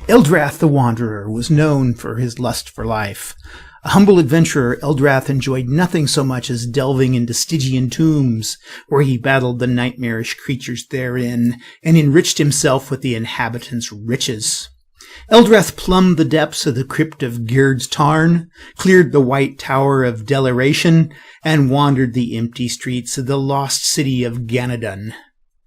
Eldrath the Wanderer was known for his lust for life. A humble adventurer, Eldrath enjoyed nothing so much as delving into Stygian tombs, where he battled the nightmarish creatures therein, and enriched himself with the inhabitants' riches. Eldrath plumbed the depths of the crypt of Gerd's Tarn, cleared the White Tower of Deleration, and wandered the empty streets of the lost city of Ganadon.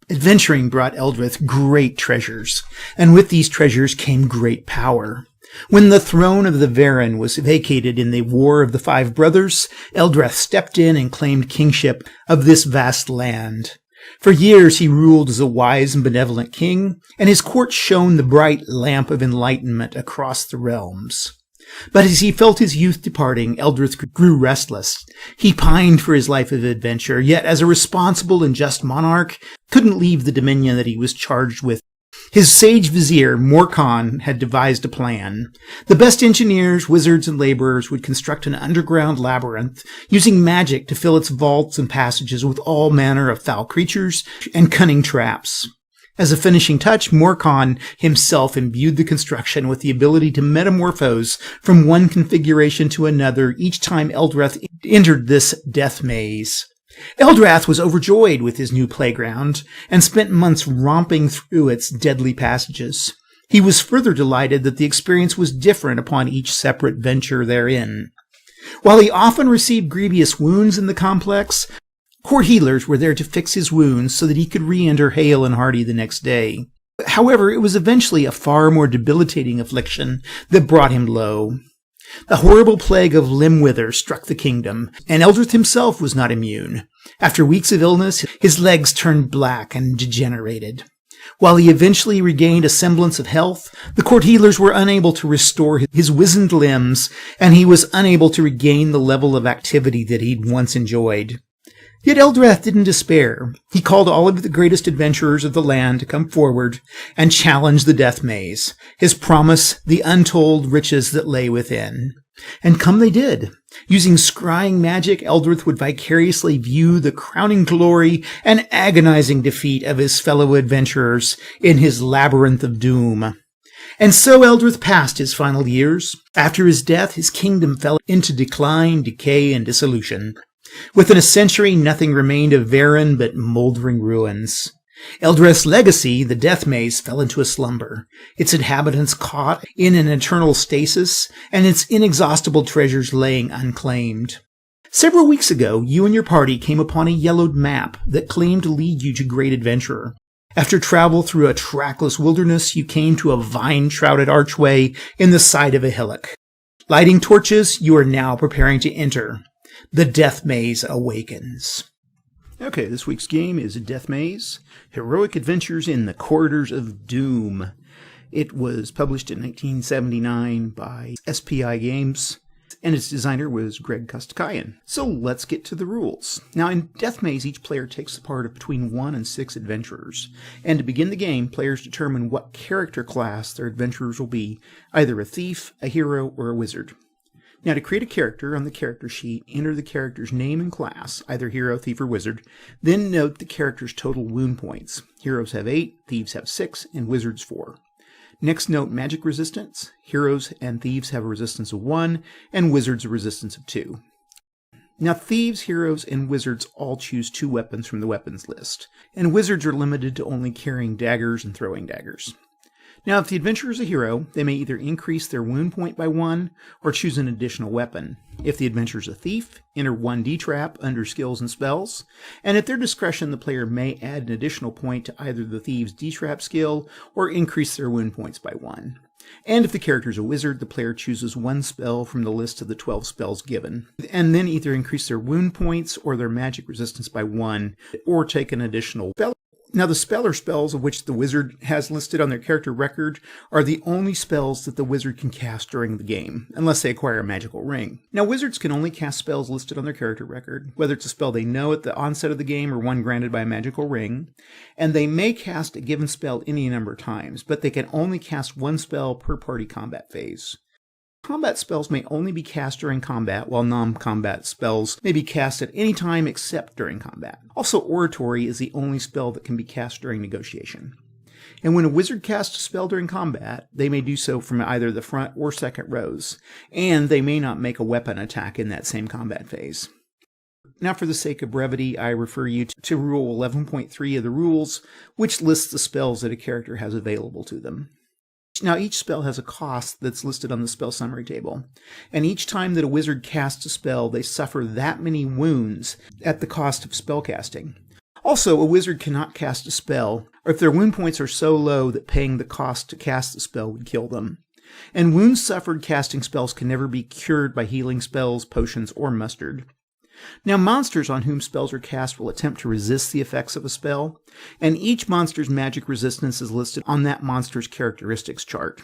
Adventuring brought Eldrath great treasures, and with these treasures came great power. When the throne of the Varen was vacated in the War of the Five Brothers, Eldrath stepped in and claimed kingship of this vast land. For years he ruled as a wise and benevolent king, and his court shone the bright lamp of enlightenment across the realms. But as he felt his youth departing, Eldrath grew restless. He pined for his life of adventure, yet as a responsible and just monarch, couldn't leave the dominion that he was charged with. His sage vizier, Morkan, had devised a plan. The best engineers, wizards, and laborers would construct an underground labyrinth, using magic to fill its vaults and passages with all manner of foul creatures and cunning traps. As a finishing touch, Morkan himself imbued the construction with the ability to metamorphose from one configuration to another each time Eldrath entered this death maze. Eldrath was overjoyed with his new playground, and spent months romping through its deadly passages. He was further delighted that the experience was different upon each separate venture therein. While he often received grievous wounds in the complex, court healers were there to fix his wounds so that he could re-enter hale and hearty the next day. However, it was eventually a far more debilitating affliction that brought him low. The horrible plague of limb wither struck the kingdom, and Eldrath himself was not immune. After weeks of illness, his legs turned black and degenerated. While he eventually regained a semblance of health, the court healers were unable to restore his wizened limbs, and he was unable to regain the level of activity that he'd once enjoyed. Yet Eldrath didn't despair. He called all of the greatest adventurers of the land to come forward and challenge the death maze, his promise the untold riches that lay within. And come they did. Using scrying magic, Eldrath would vicariously view the crowning glory and agonizing defeat of his fellow adventurers in his labyrinth of doom. And so Eldrath passed his final years. After his death, his kingdom fell into decline, decay, and dissolution. Within a century, nothing remained of Varen but moldering ruins. Eldrath's legacy, the Death Maze, fell into a slumber, its inhabitants caught in an eternal stasis, and its inexhaustible treasures laying unclaimed. Several weeks ago, you and your party came upon a yellowed map that claimed to lead you to great adventure. After travel through a trackless wilderness, you came to a vine-shrouded archway in the side of a hillock. Lighting torches, you are now preparing to enter. The Death Maze awakens. Okay, this week's game is Death Maze, Heroic Adventures in the Corridors of Doom. It was published in 1979 by SPI Games, and its designer was Greg Kostakayan. So let's get to the rules. Now, in Death Maze, each player takes the part of between 1 and 6 adventurers, and to begin the game, players determine what character class their adventurers will be, either a thief, a hero, or a wizard. Now, to create a character on the character sheet, enter the character's name and class, either hero, thief, or wizard, then note the character's total wound points. Heroes have 8, thieves have 6, and wizards 4. Next, note magic resistance. Heroes and thieves have a resistance of 1, and wizards a resistance of 2. Now, thieves, heroes, and wizards all choose 2 weapons from the weapons list, and wizards are limited to only carrying daggers and throwing daggers. Now, if the adventurer is a hero, they may either increase their wound point by 1 or choose an additional weapon. If the adventurer is a thief, enter 1d trap under skills and spells, and at their discretion, the player may add an additional point to either the thief's d-trap skill or increase their wound points by 1. And if the character is a wizard, the player chooses 1 spell from the list of the 12 spells given, and then either increase their wound points or their magic resistance by 1, or take an additional spell. Now, the spell or spells of which the wizard has listed on their character record are the only spells that the wizard can cast during the game, unless they acquire a magical ring. Now, wizards can only cast spells listed on their character record, whether it's a spell they know at the onset of the game or one granted by a magical ring, and they may cast a given spell any number of times, but they can only cast 1 spell per party combat phase. Combat spells may only be cast during combat, while non-combat spells may be cast at any time except during combat. Also, Oratory is the only spell that can be cast during negotiation. And when a wizard casts a spell during combat, they may do so from either the front or second rows, and they may not make a weapon attack in that same combat phase. Now, for the sake of brevity, I refer you to Rule 11.3 of the rules, which lists the spells that a character has available to them. Now, each spell has a cost that's listed on the spell summary table, and each time that a wizard casts a spell, they suffer that many wounds at the cost of spellcasting. Also, a wizard cannot cast a spell, or if their wound points are so low that paying the cost to cast the spell would kill them. And wounds suffered casting spells can never be cured by healing spells, potions, or mustard. Now, monsters on whom spells are cast will attempt to resist the effects of a spell, and each monster's magic resistance is listed on that monster's characteristics chart.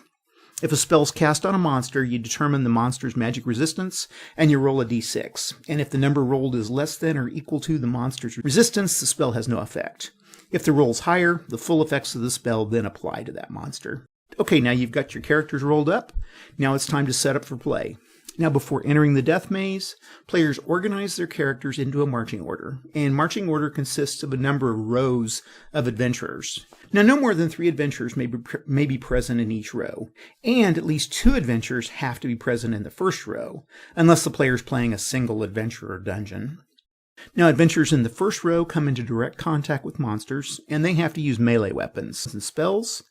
If a spell's cast on a monster, you determine the monster's magic resistance, and you roll a d6. And if the number rolled is less than or equal to the monster's resistance, the spell has no effect. If the roll's higher, the full effects of the spell then apply to that monster. Okay, now you've got your characters rolled up. Now it's time to set up for play. Now, before entering the death maze, players organize their characters into a marching order, and marching order consists of a number of rows of adventurers. Now, no more than 3 adventurers may be present in each row, and at least 2 adventurers have to be present in the first row, unless the player is playing a single adventurer dungeon. Now, adventurers in the first row come into direct contact with monsters, and they have to use melee weapons and spells.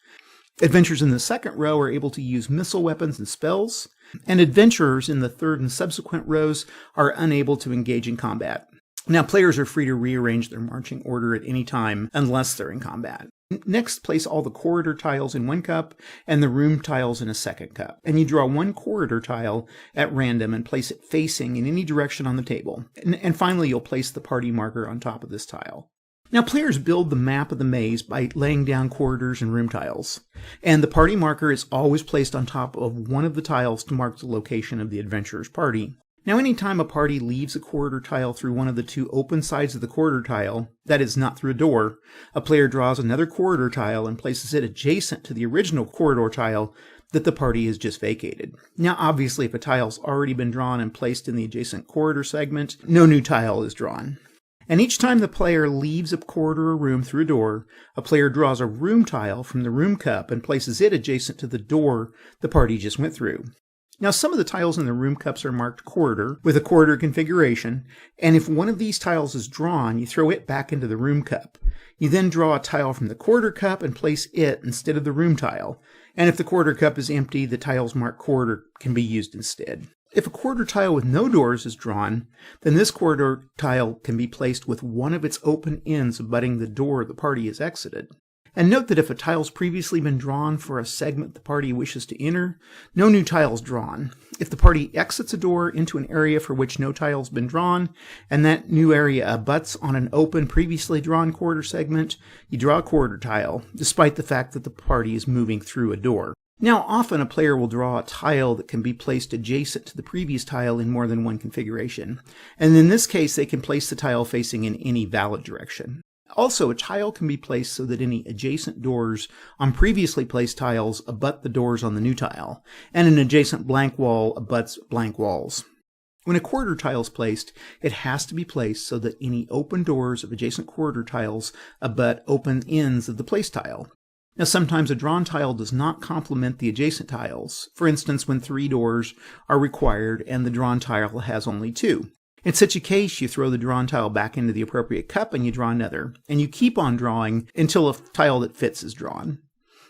Adventurers in the second row are able to use missile weapons and spells, and adventurers in the third and subsequent rows are unable to engage in combat. Now, players are free to rearrange their marching order at any time unless they're in combat. Next, place all the corridor tiles in one cup and the room tiles in a second cup. And you draw one corridor tile at random and place it facing in any direction on the table. And finally, you'll place the party marker on top of this tile. Now, players build the map of the maze by laying down corridors and room tiles, and the party marker is always placed on top of one of the tiles to mark the location of the adventurer's party. Now, anytime a party leaves a corridor tile through one of the 2 open sides of the corridor tile, that is, not through a door, a player draws another corridor tile and places it adjacent to the original corridor tile that the party has just vacated. Now, obviously, if a tile's already been drawn and placed in the adjacent corridor segment, no new tile is drawn. And each time the player leaves a corridor or room through a door, a player draws a room tile from the room cup and places it adjacent to the door the party just went through. Now, some of the tiles in the room cups are marked corridor with a corridor configuration, and if one of these tiles is drawn, you throw it back into the room cup. You then draw a tile from the corridor cup and place it instead of the room tile, and if the corridor cup is empty, the tiles marked corridor can be used instead. If a corridor tile with no doors is drawn, then this corridor tile can be placed with one of its open ends abutting the door the party has exited. And note that if a tile's previously been drawn for a segment the party wishes to enter, no new tile is drawn. If the party exits a door into an area for which no tile's been drawn, and that new area abuts on an open, previously drawn corridor segment, you draw a corridor tile, despite the fact that the party is moving through a door. Now, often a player will draw a tile that can be placed adjacent to the previous tile in more than one configuration, and in this case they can place the tile facing in any valid direction. Also, a tile can be placed so that any adjacent doors on previously placed tiles abut the doors on the new tile, and an adjacent blank wall abuts blank walls. When a corridor tile is placed, it has to be placed so that any open doors of adjacent corridor tiles abut open ends of the placed tile. Now, sometimes a drawn tile does not complement the adjacent tiles, for instance, when 3 doors are required and the drawn tile has only 2. In such a case, you throw the drawn tile back into the appropriate cup and you draw another, and you keep on drawing until a tile that fits is drawn.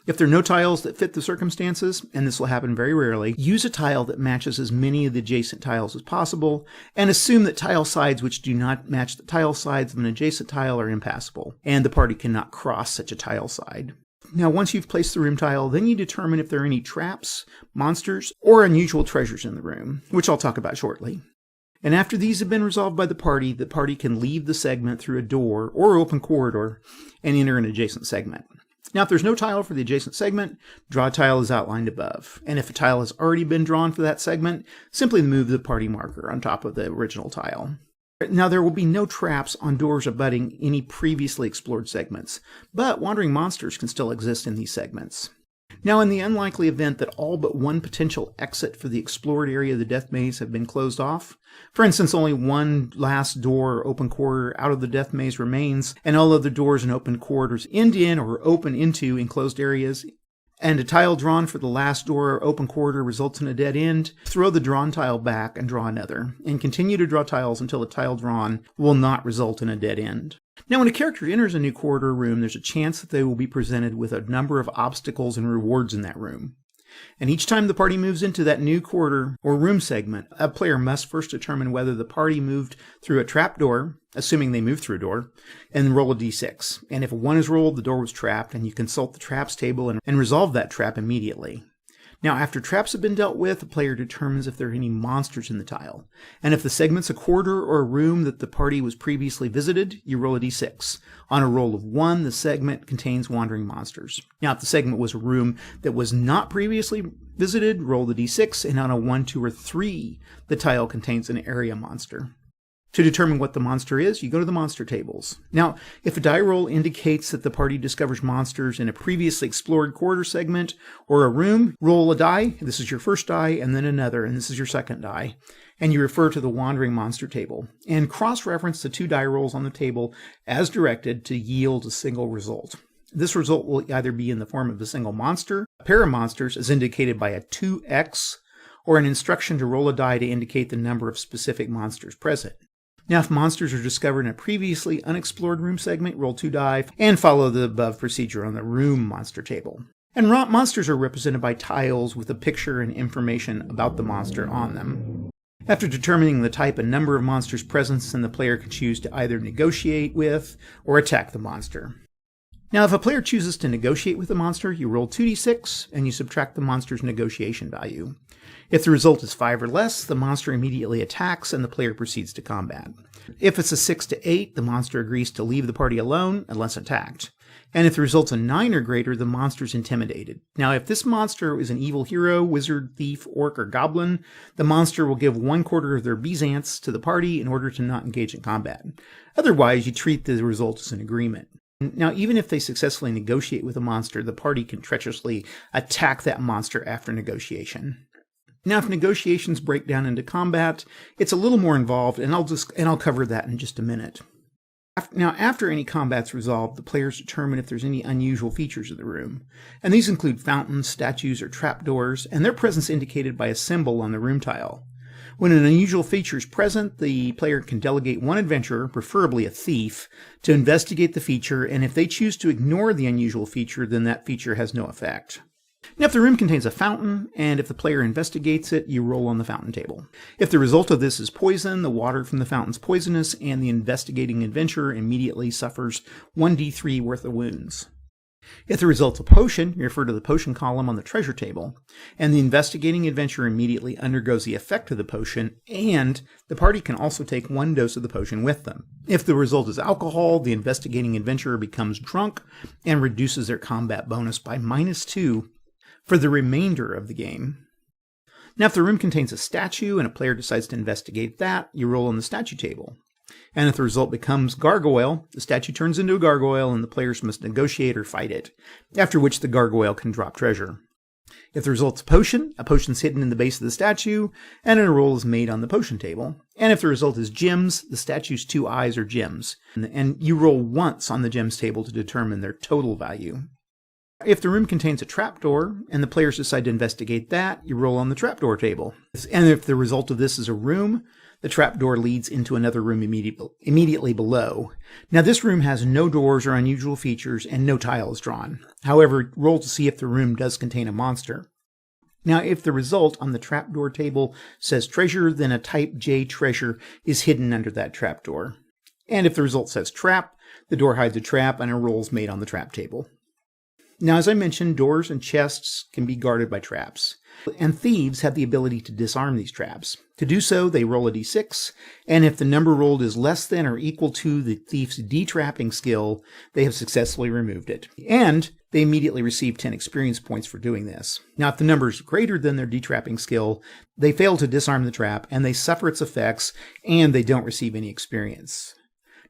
If there are no tiles that fit the circumstances, and this will happen very rarely, use a tile that matches as many of the adjacent tiles as possible, and assume that tile sides which do not match the tile sides of an adjacent tile are impassable, and the party cannot cross such a tile side. Now, once you've placed the room tile, then you determine if there are any traps, monsters, or unusual treasures in the room, which I'll talk about shortly. And after these have been resolved by the party can leave the segment through a door or open corridor and enter an adjacent segment. Now, if there's no tile for the adjacent segment, draw a tile as outlined above. And if a tile has already been drawn for that segment, simply move the party marker on top of the original tile. Now, there will be no traps on doors abutting any previously explored segments, but wandering monsters can still exist in these segments. Now, in the unlikely event that all but one potential exit for the explored area of the death maze have been closed off, for instance, only one last door or open corridor out of the death maze remains, and all other doors and open corridors end in or open into enclosed areas, and a tile drawn for the last door or open corridor results in a dead end, throw the drawn tile back and draw another, and continue to draw tiles until the tile drawn will not result in a dead end. Now, when a character enters a new corridor or room, there's a chance that they will be presented with a number of obstacles and rewards in that room. And each time the party moves into that new corridor or room segment, a player must first determine whether the party moved through a trap door, assuming they moved through a door, and roll a d6. And if a 1 is rolled, the door was trapped, and you consult the traps table and resolve that trap immediately. Now, after traps have been dealt with, the player determines if there are any monsters in the tile. And if the segment's a corridor or a room that the party was previously visited, you roll a d6. On a roll of 1, the segment contains wandering monsters. Now, if the segment was a room that was not previously visited, roll the d6, and on a 1, 2, or 3, the tile contains an area monster. To determine what the monster is, you go to the monster tables. Now, if a die roll indicates that the party discovers monsters in a previously explored corridor segment or a room, roll a die. This is your first die, and then another, and this is your second die. And you refer to the wandering monster table. And cross-reference the 2 die rolls on the table as directed to yield a single result. This result will either be in the form of a single monster, a pair of monsters as indicated by a 2x, or an instruction to roll a die to indicate the number of specific monsters present. Now, if monsters are discovered in a previously unexplored room segment, roll 2 die and follow the above procedure on the room monster table. And monsters are represented by tiles with a picture and information about the monster on them. After determining the type and number of monsters present, then the player can choose to either negotiate with or attack the monster. Now, if a player chooses to negotiate with the monster, you roll 2d6 and you subtract the monster's negotiation value. If the result is 5 or less, the monster immediately attacks and the player proceeds to combat. If it's a 6 to 8, the monster agrees to leave the party alone unless attacked. And if the result's a 9 or greater, the monster's intimidated. Now, if this monster is an evil hero, wizard, thief, orc, or goblin, the monster will give 1/4 of their Byzants to the party in order to not engage in combat. Otherwise, you treat the result as an agreement. Now, even if they successfully negotiate with a monster, the party can treacherously attack that monster after negotiation. Now, if negotiations break down into combat, it's a little more involved, and I'll cover that in just a minute. Now, after any combat's resolved, the players determine if there's any unusual features of the room. And these include fountains, statues, or trapdoors, and their presence indicated by a symbol on the room tile. When an unusual feature is present, the player can delegate one adventurer, preferably a thief, to investigate the feature, and if they choose to ignore the unusual feature, then that feature has no effect. Now, if the room contains a fountain, and if the player investigates it, you roll on the fountain table. If the result of this is poison, the water from the fountain's poisonous, and the investigating adventurer immediately suffers 1d3 worth of wounds. If the result's a potion, you refer to the potion column on the treasure table, and the investigating adventurer immediately undergoes the effect of the potion, and the party can also take 1 dose of the potion with them. If the result is alcohol, the investigating adventurer becomes drunk and reduces their combat bonus by -2 for the remainder of the game. Now, if the room contains a statue and a player decides to investigate that, you roll on the statue table. And if the result becomes gargoyle, the statue turns into a gargoyle and the players must negotiate or fight it, after which the gargoyle can drop treasure. If the result's a potion's hidden in the base of the statue, and a roll is made on the potion table. And if the result is gems, the statue's 2 eyes are gems, and you roll once on the gems table to determine their total value. If the room contains a trapdoor, and the players decide to investigate that, you roll on the trapdoor table. And if the result of this is a room, the trapdoor leads into another room immediately below. Now, this room has no doors or unusual features, and no tile is drawn. However, roll to see if the room does contain a monster. Now, if the result on the trapdoor table says treasure, then a type J treasure is hidden under that trapdoor. And if the result says trap, the door hides a trap, and a roll is made on the trap table. Now, as I mentioned, doors and chests can be guarded by traps, and thieves have the ability to disarm these traps. To do so, they roll a d6, and if the number rolled is less than or equal to the thief's detrapping skill, they have successfully removed it. And they immediately receive 10 experience points for doing this. Now, if the number is greater than their detrapping skill, they fail to disarm the trap, and they suffer its effects, and they don't receive any experience.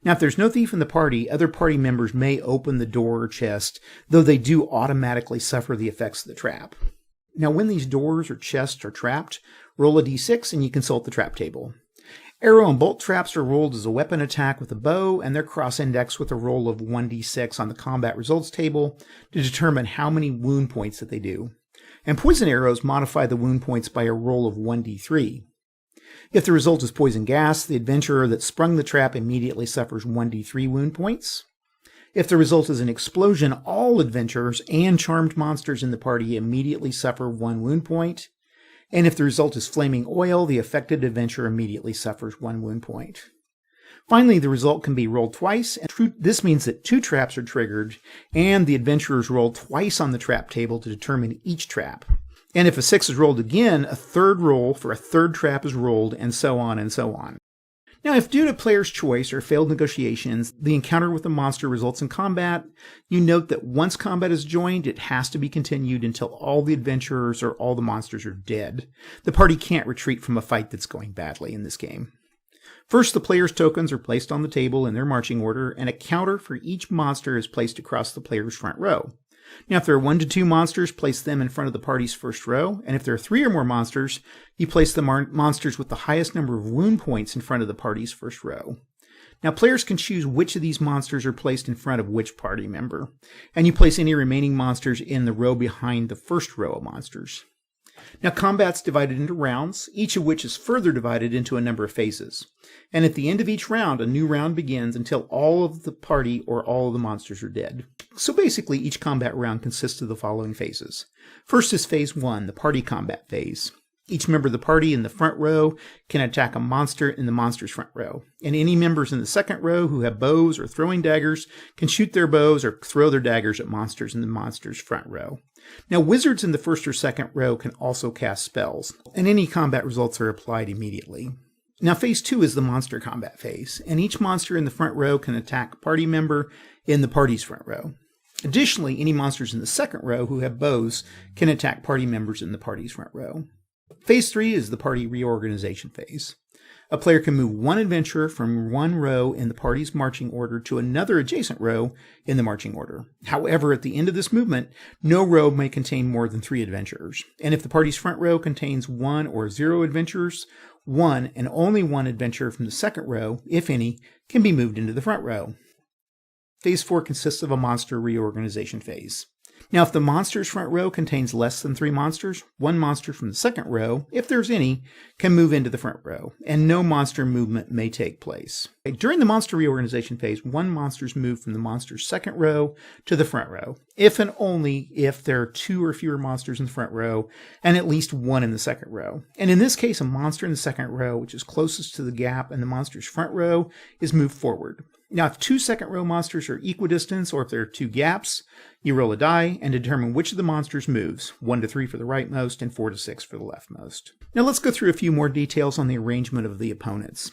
Now, if there's no thief in the party, other party members may open the door or chest, though they do automatically suffer the effects of the trap. Now, when these doors or chests are trapped, roll a d6 and you consult the trap table. Arrow and bolt traps are rolled as a weapon attack with a bow, and they're cross-indexed with a roll of 1d6 on the combat results table to determine how many wound points that they do. And poison arrows modify the wound points by a roll of 1d3. If the result is poison gas, the adventurer that sprung the trap immediately suffers 1d3 wound points. If the result is an explosion, all adventurers and charmed monsters in the party immediately suffer 1 wound point. And if the result is flaming oil, the affected adventurer immediately suffers 1 wound point. Finally, the result can be rolled twice, and this means that 2 traps are triggered, and the adventurers roll twice on the trap table to determine each trap. And if a 6 is rolled again, a third roll for a third trap is rolled, and so on and so on. Now, if due to player's choice or failed negotiations, the encounter with the monster results in combat, you note that once combat is joined, it has to be continued until all the adventurers or all the monsters are dead. The party can't retreat from a fight that's going badly in this game. First, the player's tokens are placed on the table in their marching order, and a counter for each monster is placed across the player's front row. Now, if there are 1 to 2 monsters, place them in front of the party's first row, and if there are 3 or more monsters, you place the monsters with the highest number of wound points in front of the party's first row. Now, players can choose which of these monsters are placed in front of which party member, and you place any remaining monsters in the row behind the first row of monsters. Now, combat's divided into rounds, each of which is further divided into a number of phases. And at the end of each round, a new round begins until all of the party or all of the monsters are dead. So basically, each combat round consists of the following phases. First is Phase 1, the party combat phase. Each member of the party in the front row can attack a monster in the monster's front row. And any members in the second row who have bows or throwing daggers can shoot their bows or throw their daggers at monsters in the monster's front row. Now, wizards in the first or second row can also cast spells, and any combat results are applied immediately. Now, Phase 2 is the monster combat phase, and each monster in the front row can attack a party member in the party's front row. Additionally, any monsters in the second row who have bows can attack party members in the party's front row. Phase 3 is the party reorganization phase. A player can move 1 adventurer from 1 row in the party's marching order to another adjacent row in the marching order. However, at the end of this movement, no row may contain more than 3 adventurers. And if the party's front row contains 1 or 0 adventurers, 1 and only 1 adventurer from the second row, if any, can be moved into the front row. Phase 4 consists of a monster reorganization phase. Now, if the monster's front row contains less than 3 monsters, 1 monster from the second row, if there's any, can move into the front row, and no monster movement may take place. During the monster reorganization phase, 1 monster is moved from the monster's second row to the front row, if and only if there are 2 or fewer monsters in the front row, and at least 1 in the second row. And in this case, a monster in the second row, which is closest to the gap in the monster's front row, is moved forward. Now, if 2 second row monsters are equidistant, or if there are 2 gaps, you roll a die and determine which of the monsters moves, 1 to 3 for the rightmost and 4 to 6 for the leftmost. Now let's go through a few more details on the arrangement of the opponents.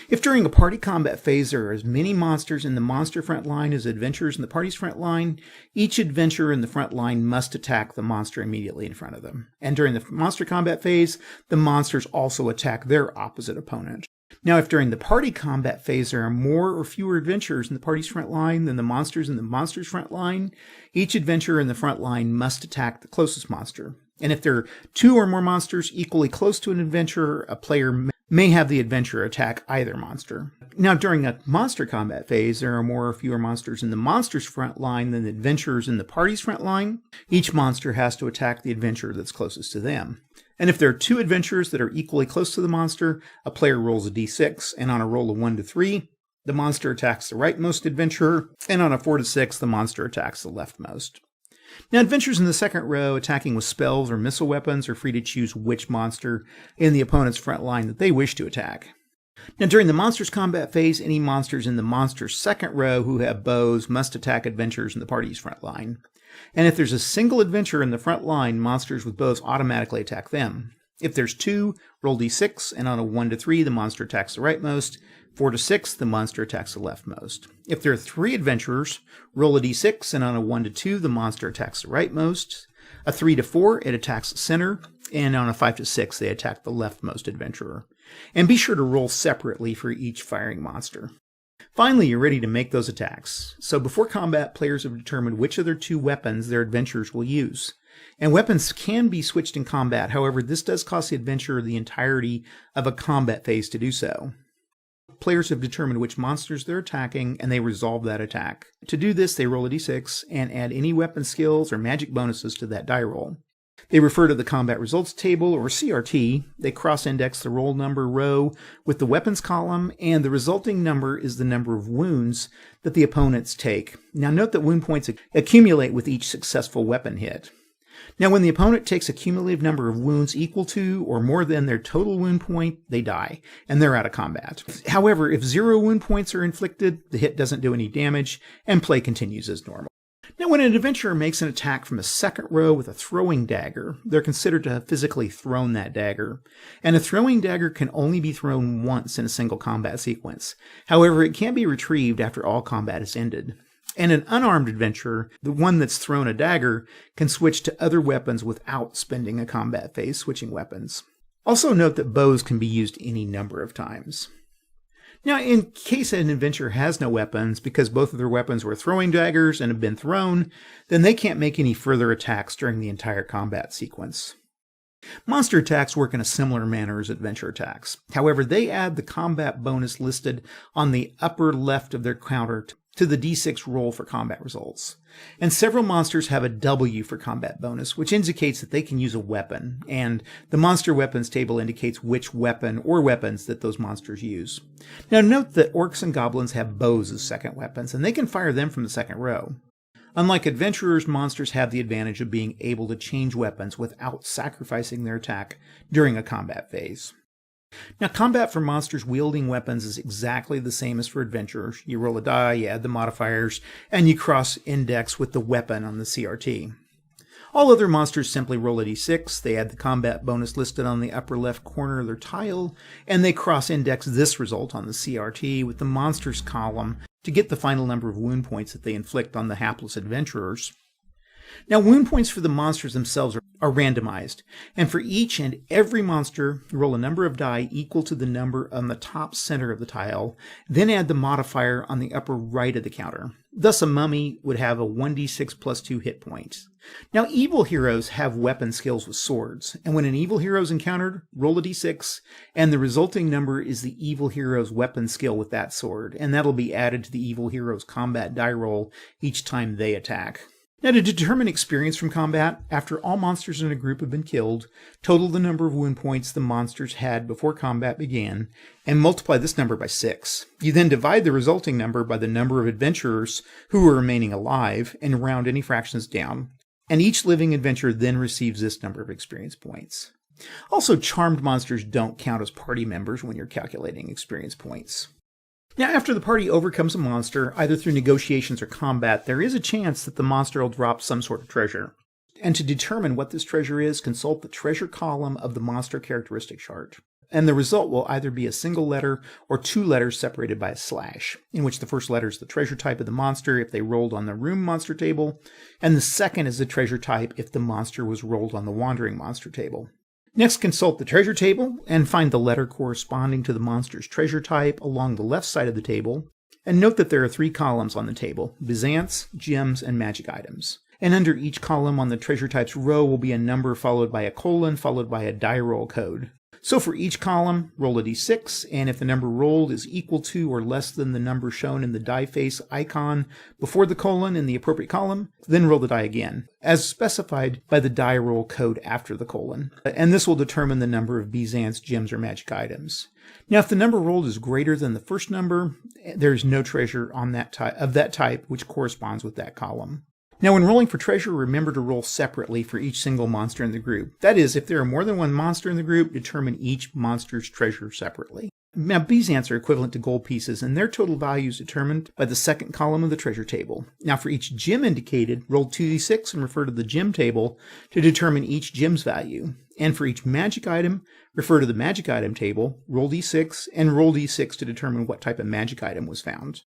If during a party combat phase there are as many monsters in the monster front line as adventurers in the party's front line, each adventurer in the front line must attack the monster immediately in front of them. And during the monster combat phase, the monsters also attack their opposite opponent. Now, if during the party combat phase there are more or fewer adventurers in the party's front line than the monsters in the monster's front line, each adventurer in the front line must attack the closest monster. And if there are 2 or more monsters equally close to an adventurer, a player may have the adventurer attack either monster. Now, during a monster combat phase, there are more or fewer monsters in the monster's front line than the adventurers in the party's front line. Each monster has to attack the adventurer that's closest to them. And if there are 2 adventurers that are equally close to the monster, a player rolls a d6, and on a roll of 1 to 3, the monster attacks the rightmost adventurer, and on a 4 to 6, the monster attacks the leftmost. Now, adventurers in the second row attacking with spells or missile weapons are free to choose which monster in the opponent's front line that they wish to attack. Now, during the monsters combat phase, any monsters in the monster's second row who have bows must attack adventurers in the party's front line. And if there's a single adventurer in the front line, monsters with bows automatically attack them. If there's 2, roll d6, and on a 1 to 3, the monster attacks the rightmost. 4 to 6, the monster attacks the leftmost. If there are 3 adventurers, roll a d6, and on a 1 to 2, the monster attacks the rightmost. A 3 to 4, it attacks the center, and on a 5 to 6, they attack the leftmost adventurer. And be sure to roll separately for each firing monster. Finally, you're ready to make those attacks. So before combat, players have determined which of their 2 weapons their adventurers will use. And weapons can be switched in combat, however, this does cost the adventurer the entirety of a combat phase to do so. Players have determined which monsters they're attacking, and they resolve that attack. To do this, they roll a d6 and add any weapon skills or magic bonuses to that die roll. They refer to the combat results table, or CRT. They cross-index the roll number row with the weapons column, and the resulting number is the number of wounds that the opponents take. Now note that wound points accumulate with each successful weapon hit. Now when the opponent takes a cumulative number of wounds equal to or more than their total wound point, they die, and they're out of combat. However, if 0 wound points are inflicted, the hit doesn't do any damage, and play continues as normal. Now, when an adventurer makes an attack from a second row with a throwing dagger, they're considered to have physically thrown that dagger. And a throwing dagger can only be thrown once in a single combat sequence. However, it can be retrieved after all combat is ended. And an unarmed adventurer, the one that's thrown a dagger, can switch to other weapons without spending a combat phase switching weapons. Also note that bows can be used any number of times. Now, in case an adventurer has no weapons, because both of their weapons were throwing daggers and have been thrown, then they can't make any further attacks during the entire combat sequence. Monster attacks work in a similar manner as adventure attacks. However, they add the combat bonus listed on the upper left of their counter to the d6 roll for combat results. And several monsters have a W for combat bonus, which indicates that they can use a weapon, and the monster weapons table indicates which weapon or weapons that those monsters use. Now note that orcs and goblins have bows as second weapons, and they can fire them from the second row. Unlike adventurers, monsters have the advantage of being able to change weapons without sacrificing their attack during a combat phase. Now, combat for monsters wielding weapons is exactly the same as for adventurers. You roll a die, you add the modifiers, and you cross-index with the weapon on the CRT. All other monsters simply roll a d6, they add the combat bonus listed on the upper left corner of their tile, and they cross-index this result on the CRT with the monsters column to get the final number of wound points that they inflict on the hapless adventurers. Now, wound points for the monsters themselves are randomized, and for each and every monster, roll a number of die equal to the number on the top center of the tile, then add the modifier on the upper right of the counter. Thus, a mummy would have a 1d6 plus 2 hit points. Now, evil heroes have weapon skills with swords, and when an evil hero is encountered, roll a d6, and the resulting number is the evil hero's weapon skill with that sword, and that'll be added to the evil hero's combat die roll each time they attack. Now, to determine experience from combat, after all monsters in a group have been killed, total the number of wound points the monsters had before combat began, and multiply this number by 6. You then divide the resulting number by the number of adventurers who are remaining alive, and round any fractions down. And each living adventurer then receives this number of experience points. Also, charmed monsters don't count as party members when you're calculating experience points. Now, after the party overcomes a monster, either through negotiations or combat, there is a chance that the monster will drop some sort of treasure. And to determine what this treasure is, consult the treasure column of the monster characteristic chart. And the result will either be a single letter or 2 letters separated by a slash, in which the first letter is the treasure type of the monster if they rolled on the room monster table, and the second is the treasure type if the monster was rolled on the wandering monster table. Next, consult the treasure table and find the letter corresponding to the monster's treasure type along the left side of the table. And note that there are 3 columns on the table: Byzance, gems, and magic items. And under each column on the treasure types row will be a number followed by a colon followed by a die roll code. So for each column, roll a d6, and if the number rolled is equal to or less than the number shown in the die face icon before the colon in the appropriate column, then roll the die again, as specified by the die roll code after the colon. And this will determine the number of Byzance, gems, or magic items. Now, if the number rolled is greater than the first number, there is no treasure on that of that type which corresponds with that column. Now, when rolling for treasure, remember to roll separately for each single monster in the group. That is, if there are more than one monster in the group, determine each monster's treasure separately. Now, Byzance are equivalent to gold pieces, and their total value is determined by the second column of the treasure table. Now, for each gem indicated, roll 2d6 and refer to the gem table to determine each gem's value. And for each magic item, refer to the magic item table, roll d6, and roll d6 to determine what type of magic item was found.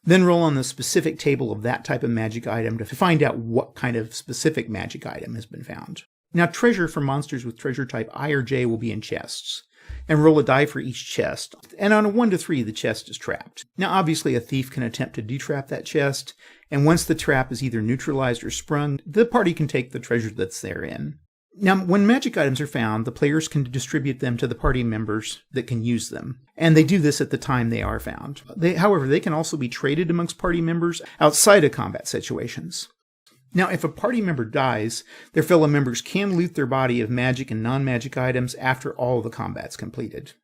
Then roll on the specific table of that type of magic item to find out what kind of specific magic item has been found. Now, treasure for monsters with treasure type I or J will be in chests. and roll a die for each chest. And on a 1 to 3, the chest is trapped. Now, obviously, a thief can attempt to detrap that chest, and once the trap is either neutralized or sprung, the party can take the treasure that's therein. Now, when magic items are found, the players can distribute them to the party members that can use them. And they do this at the time they are found. However, they can also be traded amongst party members outside of combat situations. Now, if a party member dies, their fellow members can loot their body of magic and non-magic items after all the combat's completed.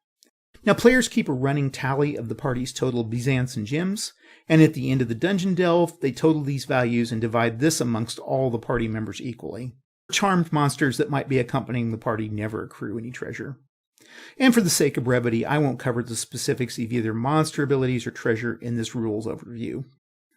Now, players keep a running tally of the party's total Byzants and gems, and at the end of the dungeon delve, they total these values and divide this amongst all the party members equally. Charmed monsters that might be accompanying the party never accrue any treasure. And for the sake of brevity, I won't cover the specifics of either monster abilities or treasure in this rules overview.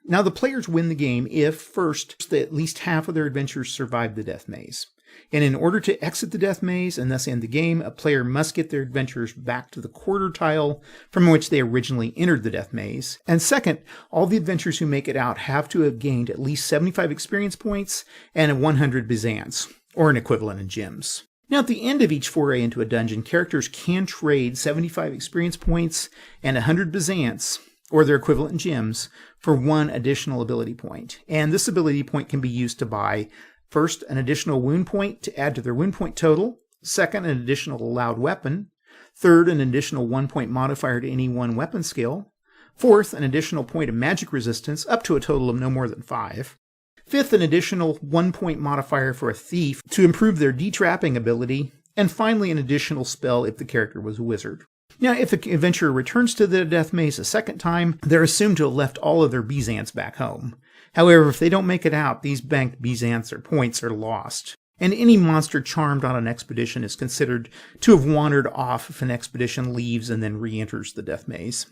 Now, the players win the game if, first, at least half of their adventurers survive the death maze. And in order to exit the death maze and thus end the game, a player must get their adventurers back to the quarter tile from which they originally entered the death maze. And second, all the adventurers who make it out have to have gained at least 75 experience points and 100 Byzants, or an equivalent in gems. Now, at the end of each foray into a dungeon, characters can trade 75 experience points and 100 Byzants, or their equivalent in gems, for 1 additional ability point. And this ability point can be used to buy, first, an additional wound point to add to their wound point total, second, an additional allowed weapon, third, an additional 1-point modifier to any one weapon skill, fourth, an additional point of magic resistance, up to a total of no more than 5, fifth, an additional 1-point modifier for a thief to improve their detrapping ability, and finally, an additional spell if the character was a wizard. Now, if the adventurer returns to the death maze a second time, they're assumed to have left all of their Byzants back home. However, if they don't make it out, these banked Byzants or points are lost. And any monster charmed on an expedition is considered to have wandered off if an expedition leaves and then re-enters the death maze.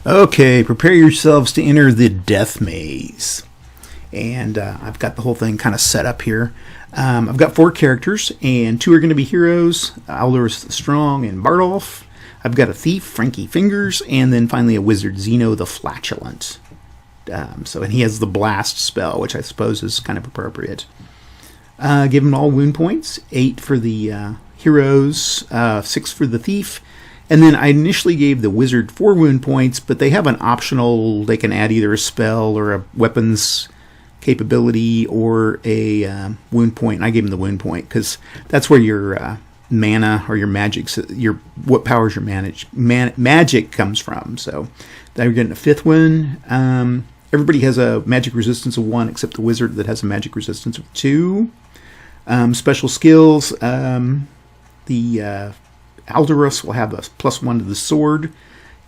Okay, prepare yourselves to enter the death maze. And I've got the whole thing kind of set up here. I've got 4 characters, and 2 are going to be heroes, Aldous the Strong and Bardolph. I've got a thief, Frankie Fingers, and then finally a wizard, Zeno the Flatulent. And he has the blast spell, which I suppose is kind of appropriate. Give them all wound points, 8 for the heroes, 6 for the thief, and then I initially gave the wizard 4 wound points, but they have an optional, they can add either a spell or a weapons capability or a wound point. And I gave him the wound point because that's where your mana or your magic, what powers your magic comes from. So they're getting a 5th one. Everybody has a magic resistance of 1 except the wizard that has a magic resistance of 2. Special skills, the Aldous will have a +1 to the sword.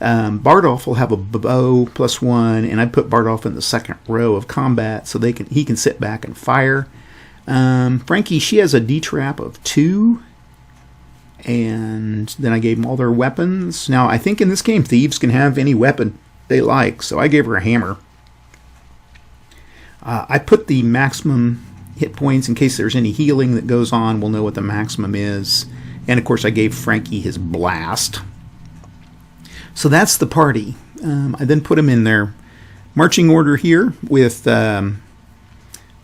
Bardolph will have a bow +1, and I put Bardolph in the second row of combat so he can sit back and fire. Frankie, she has a D-trap of 2. And then I gave them all their weapons. Now, I think in this game, thieves can have any weapon they like, so I gave her a hammer. I put the maximum hit points in case there's any healing that goes on. We'll know what the maximum is. And, of course, I gave Frankie his blast. So that's the party. I then put them in their marching order here with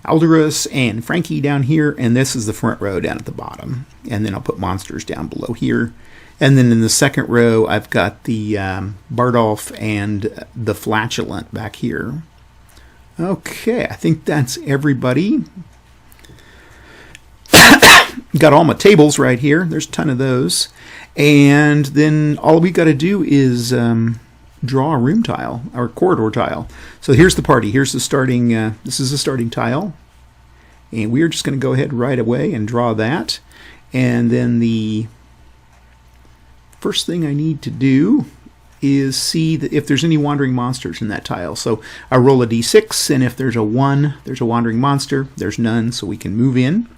Aldous and Frankie down here, and this is the front row down at the bottom. And then I'll put monsters down below here. And then in the second row, I've got the Bardolph and the Flatulent back here. Okay, I think that's everybody. Got all my tables right here. There's a ton of those. And then all we got to do is draw a room tile, or corridor tile. So here's the party. Here's the starting, this is the starting tile. And we're just going to go ahead right away and draw that. And then the first thing I need to do is see if there's any wandering monsters in that tile. So I roll a d6, and if there's a 1, there's a wandering monster. There's none, so we can move in.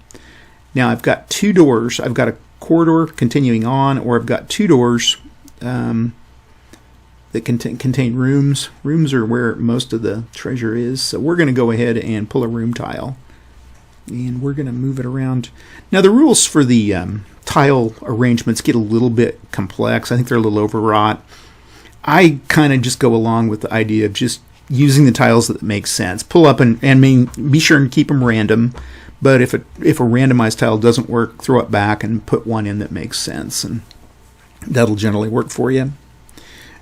Now I've got 2 doors. I've got a corridor continuing on, or I've got 2 doors that contain rooms. Rooms are where most of the treasure is. So we're going to go ahead and pull a room tile. And we're going to move it around. Now the rules for the tile arrangements get a little bit complex. I think they're a little overwrought. I kind of just go along with the idea of just using the tiles that make sense. Pull up and be sure and keep them random. But if a randomized tile doesn't work, throw it back and put one in that makes sense. And That'll generally work for you.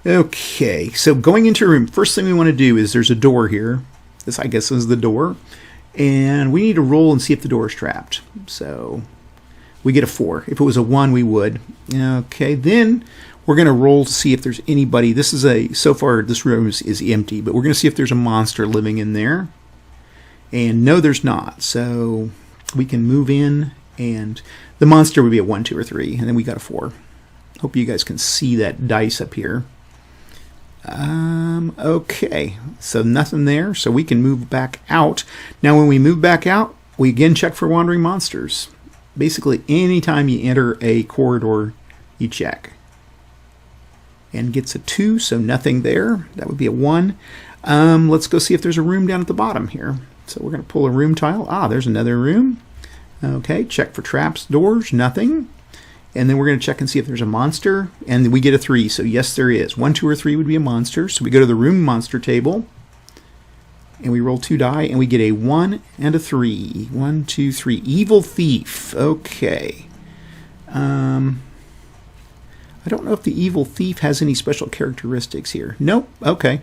Okay, so going into a room, first thing we want to do is there's a door here. This, I guess, is the door. And we need to roll and see if the door is trapped. So we get a 4. If it was a 1, we would. Okay, then we're going to roll to see if there's anybody. This is so far this room is empty, but we're going to see if there's a monster living in there. And no, there's not. So we can move in, and the monster would be a 1, 2, or 3, and then we got a 4. Hope you guys can see that dice up here. Okay, so nothing there, so we can move back out. Now when we move back out, we again check for wandering monsters. Basically, anytime you enter a corridor, you check. And gets a 2, so nothing there. That would be a 1. Let's go see if there's a room down at the bottom here. So we're going to pull a room tile. Ah, there's another room. Okay, check for traps, doors, nothing. And then we're going to check and see if there's a monster. And we get a 3, so yes, there is. 1, 2, or 3 would be a monster. So we go to the room monster table. And we roll 2 die, and we get a 1 and a 3. 1, 2, 3. Evil Thief. Okay. I don't know if the Evil Thief has any special characteristics here. Nope. Okay.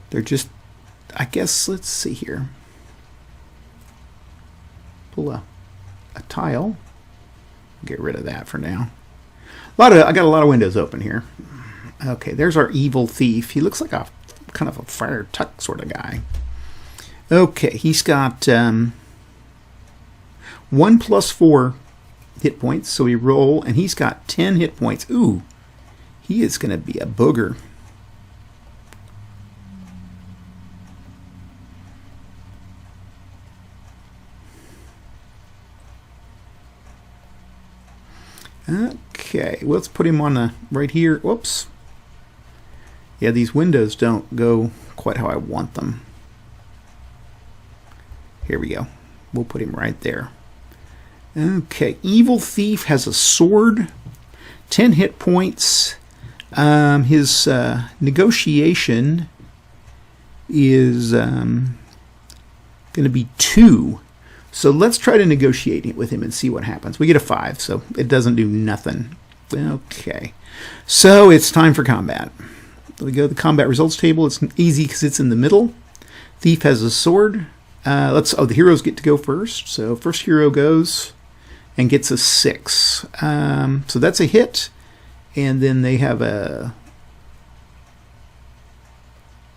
They're just, I guess, let's see here. Pull a tile. Get rid of that for now. I got a lot of windows open here. Okay, there's our Evil Thief. He looks like a kind of a Friar Tuck sort of guy. Okay, he's got 1 + 4 hit points, so we roll, and he's got 10 hit points. Ooh, he is going to be a booger. Okay, let's put him on the right here. Whoops. Yeah, these windows don't go quite how I want them. Here we go. We'll put him right there. Okay, Evil Thief has a sword, 10 hit points. His negotiation is going to be 2. So let's try to negotiate with him and see what happens. We get a 5, so it doesn't do nothing. Okay, so it's time for combat. We go to the combat results table. It's easy because it's in the middle. Thief has a sword. The heroes get to go first. So first hero goes and gets a 6. So that's a hit. And then they have a...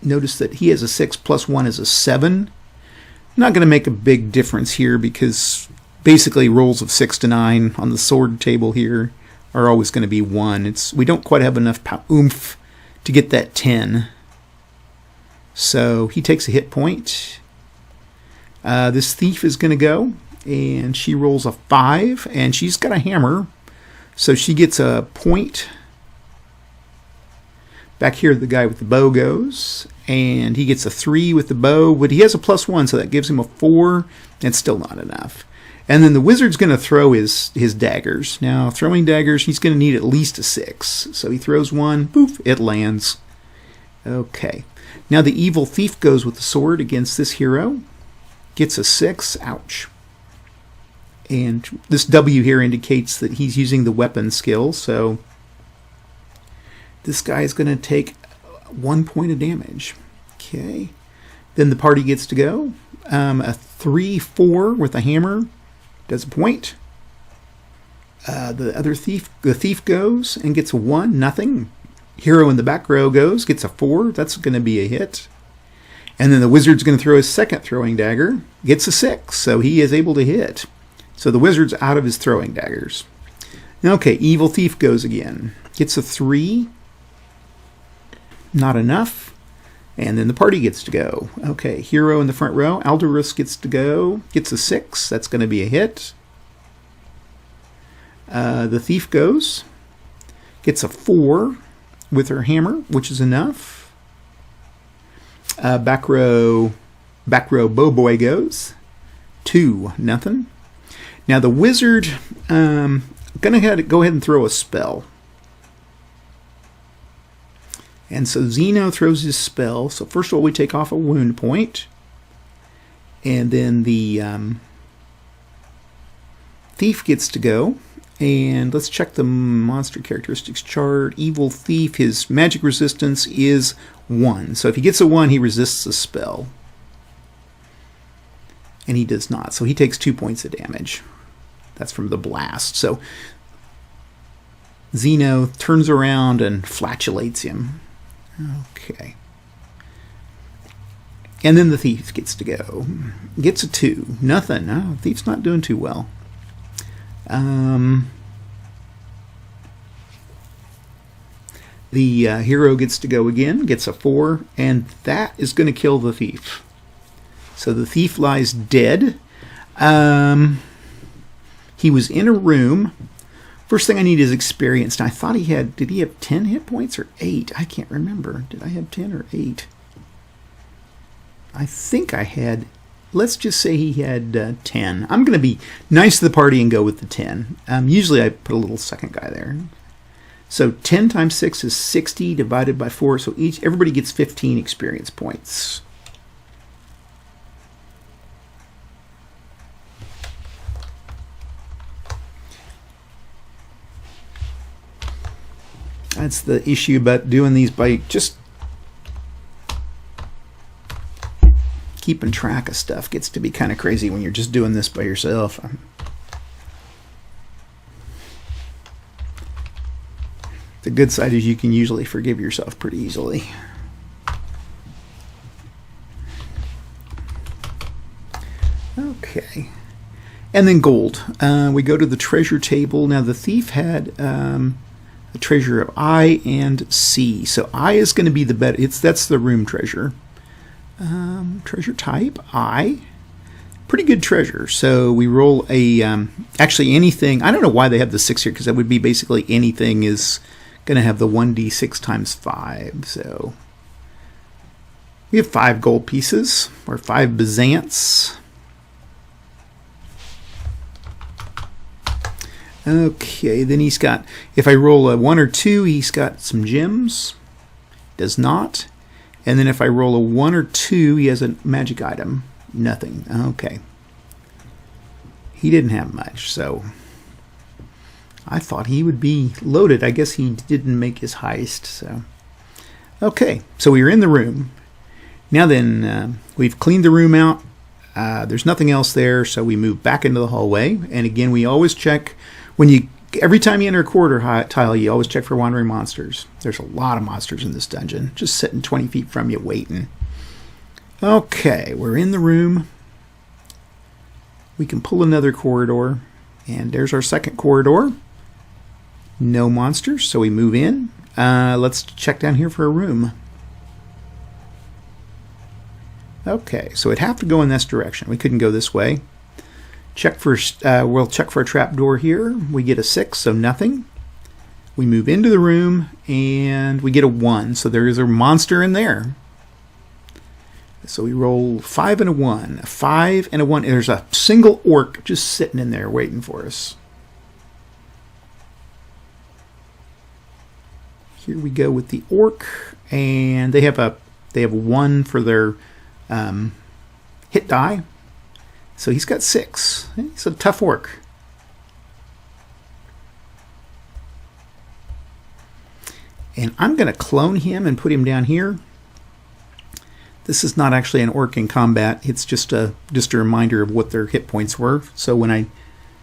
Notice that he has a 6 + 1 is a 7. Not going to make a big difference here because basically rolls of 6 to 9 on the sword table here are always going to be 1. We don't quite have enough oomph to get that 10. So he takes a hit point. This thief is going to go, and she rolls a 5, and she's got a hammer, so she gets a point. Back here, the guy with the bow goes, and he gets a 3 with the bow, but he has a +1, so that gives him a 4. It's still not enough. And then the wizard's going to throw his daggers. Now, throwing daggers, he's going to need at least a 6. So he throws 1, poof, it lands. Okay. Now the Evil Thief goes with the sword against this hero. Gets a 6, ouch. And this W here indicates that he's using the weapon skill, so this guy is going to take 1 point of damage. Okay. Then the party gets to go. A 3, 4 with a hammer does a point. The thief goes and gets a 1, nothing. Hero in the back row goes, gets a 4. That's going to be a hit. And then the wizard's going to throw his second throwing dagger, gets a 6, so he is able to hit. So the wizard's out of his throwing daggers. Okay, Evil Thief goes again. Gets a 3. Not enough. And then the party gets to go. Okay, hero in the front row. Aldorus gets to go. Gets a 6. That's going to be a hit. The thief goes. Gets a 4 with her hammer, which is enough. Back row bow boy goes. 2, nothing. Now the wizard, going to go ahead and throw a spell. And so Zeno throws his spell. So first of all, we take off a wound point. And then the thief gets to go. And let's check the monster characteristics chart. Evil Thief, his magic resistance is 1. So if he gets a 1, he resists a spell. And he does not. So he takes 2 points of damage. That's from the blast. So Xeno turns around and flatulates him. Okay. And then the Thief gets to go. Gets a 2. Nothing. No, Thief's not doing too well. The hero gets to go again, gets a 4, and that is going to kill the Thief. So the Thief lies dead. He was in a room. First thing I need is experience. Now, I thought he had, did he have 10 hit points or 8? I can't remember. Did I have 10 or 8? I think I had, let's just say he had 10. I'm going to be nice to the party and go with the 10. Usually I put a little second guy there. So 10 times 6 is 60 divided by 4. So everybody gets 15 experience points. That's the issue about doing these by just keeping track of stuff. Gets to be kind of crazy when you're just doing this by yourself. The good side is you can usually forgive yourself pretty easily. Okay. And then gold. We go to the treasure table. Now the Thief had a treasure of I and C. So I is going to be the better. That's the room treasure. Treasure type I. Pretty good treasure. So we roll a actually anything. I don't know why they have the 6 here, because that would be basically anything is going to have the 1d6 times 5. So we have 5 gold pieces, or 5 Byzants. Okay, then he's got, if I roll a 1 or 2, he's got some gems. Does not. And then if I roll a 1 or 2, he has a magic item. Nothing. Okay. He didn't have much, so I thought he would be loaded. I guess he didn't make his heist, so. Okay, so we are in the room. Now then, we've cleaned the room out. There's nothing else there, so we move back into the hallway. And again, we always check, every time you enter a corridor tile, you always check for wandering monsters. There's a lot of monsters in this dungeon, just sitting 20 feet from you waiting. Okay, we're in the room. We can pull another corridor, and there's our second corridor. No monsters, so we move in. Let's check down here for a room. Okay, so it'd have to go in this direction. We couldn't go this way. We'll check for a trap door here. We get a 6, so nothing. We move into the room, and we get a 1, so there is a monster in there. So we roll 5 and a 1. A 5 and a 1. There's a single orc just sitting in there waiting for us. Here we go with the orc, and they have a 1 for their hit die. So he's got 6. He's a tough orc. And I'm going to clone him and put him down here. This is not actually an orc in combat. It's just a reminder of what their hit points were. So when I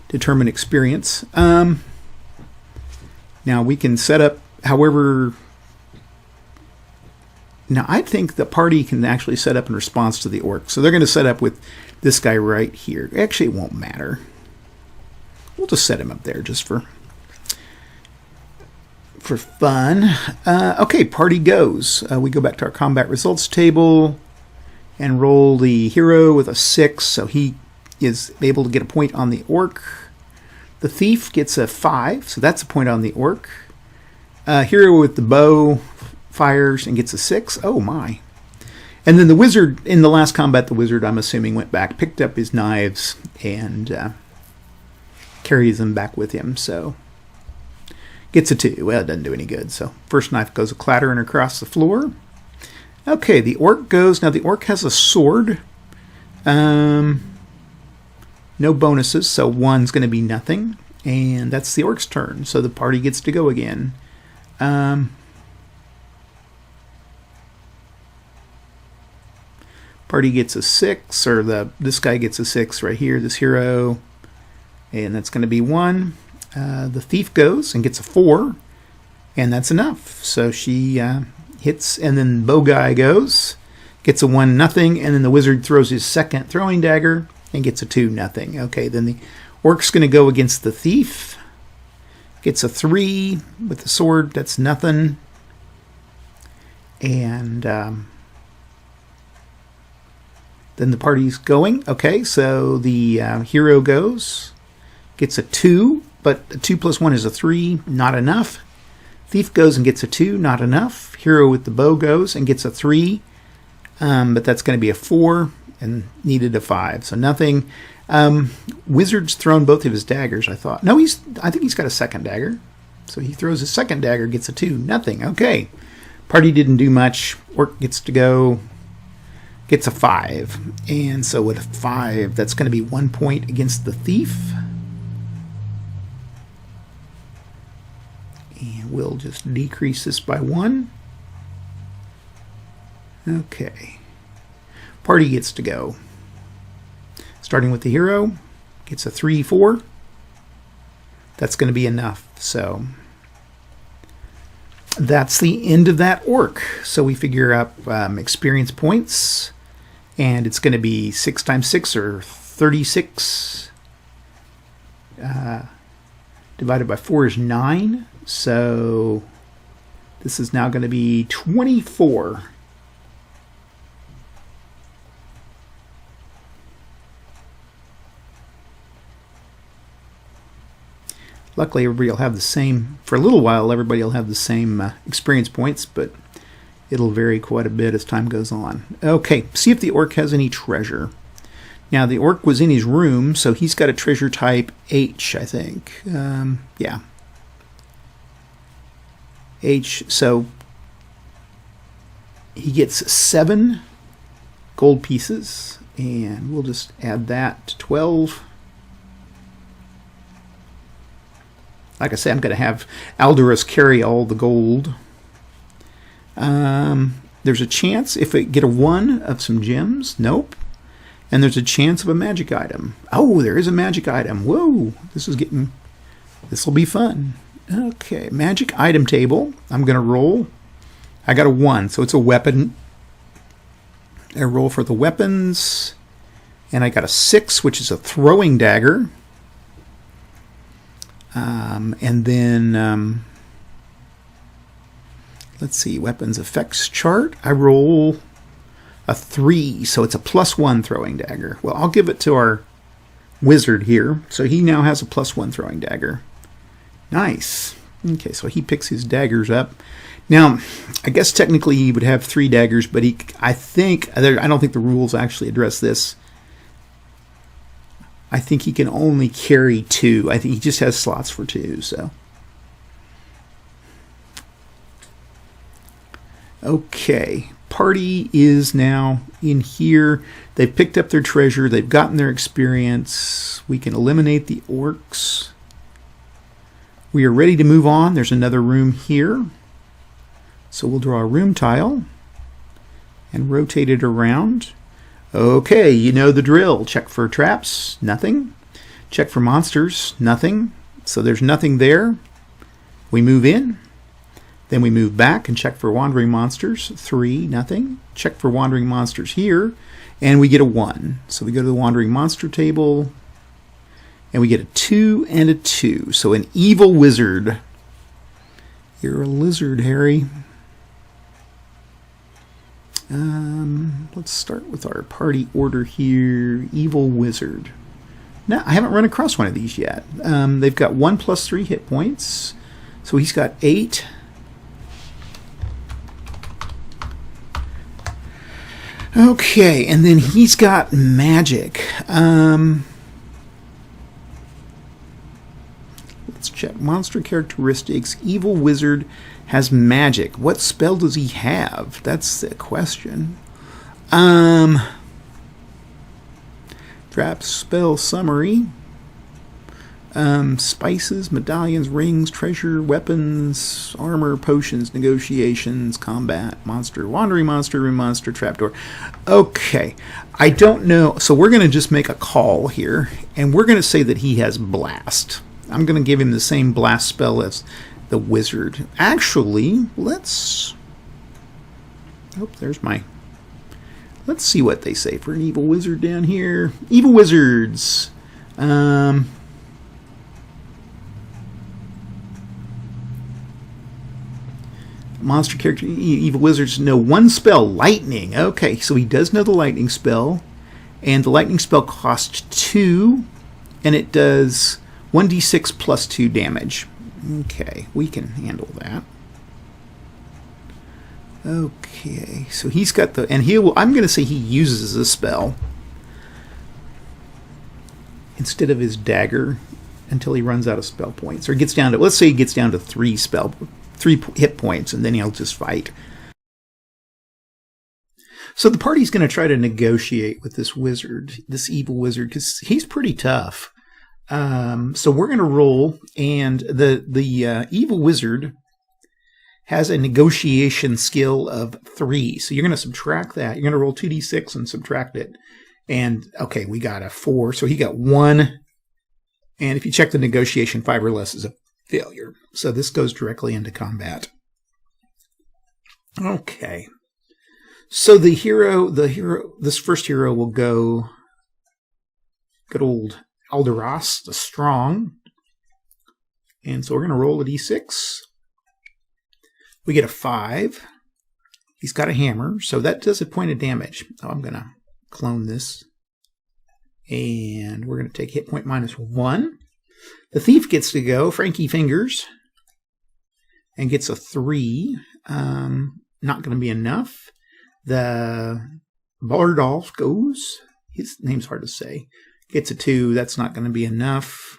determine experience, now we can set up however. Now I think the party can actually set up in response to the orc. So they're going to set up with this guy right here. Actually, it won't matter. We'll just set him up there just for fun. Okay, party goes. We go back to our combat results table and roll the hero with a 6, so he is able to get a point on the orc. The thief gets a 5, so that's a point on the orc. Hero with the bow fires and gets a 6. Oh my. And then the wizard, in the last combat, the wizard, I'm assuming, went back, picked up his knives, and carries them back with him, so gets a 2. Well, it doesn't do any good. So first knife goes clattering across the floor. Okay, the orc goes. Now the orc has a sword. No bonuses, so 1's going to be nothing. And that's the orc's turn, so the party gets to go again. Party gets a 6, or this guy gets a 6 right here, this hero, and that's going to be 1. The thief goes and gets a 4, and that's enough. So she hits, and then the bow guy goes, gets a 1-0, and then the wizard throws his second throwing dagger and gets a 2-0. Okay, then the orc's going to go against the thief, gets a 3 with the sword, that's nothing. And then the party's going. Okay, so the hero goes, gets a 2, but a 2 plus 1 is a 3, not enough. Thief goes and gets a 2, not enough. Hero with the bow goes and gets a 3, but that's going to be a 4 and needed a 5, so nothing. Wizard's thrown both of his daggers, I thought. No, I think he's got a second dagger. So he throws his second dagger, gets a 2, nothing. Okay, party didn't do much. Orc gets to go, gets a 5, and so with a 5, that's going to be 1 point against the thief. And we'll just decrease this by 1. Okay. Party gets to go. Starting with the hero, gets a 3-4. That's going to be enough. So that's the end of that orc. So we figure up experience points, and it's going to be 6 times 6, or 36. Divided by 4 is 9. So this is now going to be 24. Luckily, everybody will have the same, for a little while, everybody will have the same experience points, but it'll vary quite a bit as time goes on. Okay, see if the orc has any treasure. Now, the orc was in his room, so he's got a treasure type H, I think. Yeah. H, so he gets 7 gold pieces, and we'll just add that to 12. Like I say, I'm going to have Aldorus carry all the gold. There's a chance if it get a 1 of some gems. Nope. And there's a chance of a magic item. Oh, there is a magic item. Whoa, this will be fun. Okay, magic item table. I'm going to roll. I got a 1, so it's a weapon. I roll for the weapons. And I got a 6, which is a throwing dagger. And then, let's see, weapons effects chart. I roll a 3, so it's a +1 throwing dagger. Well, I'll give it to our wizard here. So he now has a +1 throwing dagger. Nice. Okay, so he picks his daggers up. Now, I guess technically he would have 3 daggers, but I don't think the rules actually address this. I think he can only carry 2. I think he just has slots for 2, so. Okay, party is now in here. They've picked up their treasure. They've gotten their experience. We can eliminate the orcs. We are ready to move on. There's another room here. So we'll draw a room tile and rotate it around. Okay, you know the drill. Check for traps, nothing. Check for monsters, nothing. So there's nothing there. We move in. Then we move back and check for wandering monsters. 3, nothing. Check for wandering monsters here. And we get a 1. So we go to the wandering monster table. And we get a 2 and a 2. So an evil wizard. You're a lizard, Harry. Let's start with our party order here. Evil wizard. Now, I haven't run across one of these yet. They've got 1 plus 3 hit points. So he's got 8. Okay, and then he's got magic. Let's check. Monster characteristics. Evil wizard has magic. What spell does he have? That's the question. Trap spell summary. Spices, medallions, rings, treasure, weapons, armor, potions, negotiations, combat, monster, wandering monster, room monster, trapdoor. Okay, I don't know. So we're going to just make a call here, and we're going to say that he has blast. I'm going to give him the same blast spell as the wizard. Actually, let's... Oh, there's my... Let's see what they say for an evil wizard down here. Evil wizards. Monster character, evil wizards know one spell, lightning. Okay, so he does know the lightning spell. And the lightning spell costs 2. And it does 1d6 plus 2 damage. Okay, we can handle that. Okay, so he's got the... And I'm going to say he uses a spell instead of his dagger until he runs out of spell points. Or gets down to... Let's say he gets down to 3 hit points, and then he'll just fight. So the party's going to try to negotiate with this wizard, this evil wizard, because he's pretty tough. So we're going to roll, and the evil wizard has a negotiation skill of 3. So you're going to subtract that. You're going to roll 2d6 and subtract it. And, okay, we got a 4, so he got 1. And if you check the negotiation, 5 or less is a failure. So this goes directly into combat. Okay. So this first hero will go good old Alderas, the strong. And so we're going to roll a d6. We get a 5. He's got a hammer, so that does a point of damage. Oh, I'm going to clone this. And we're going to take hit point -1. The thief gets to go, Frankie Fingers, and gets a 3. Not going to be enough. The Bardolph goes, his name's hard to say, gets a 2. That's not going to be enough.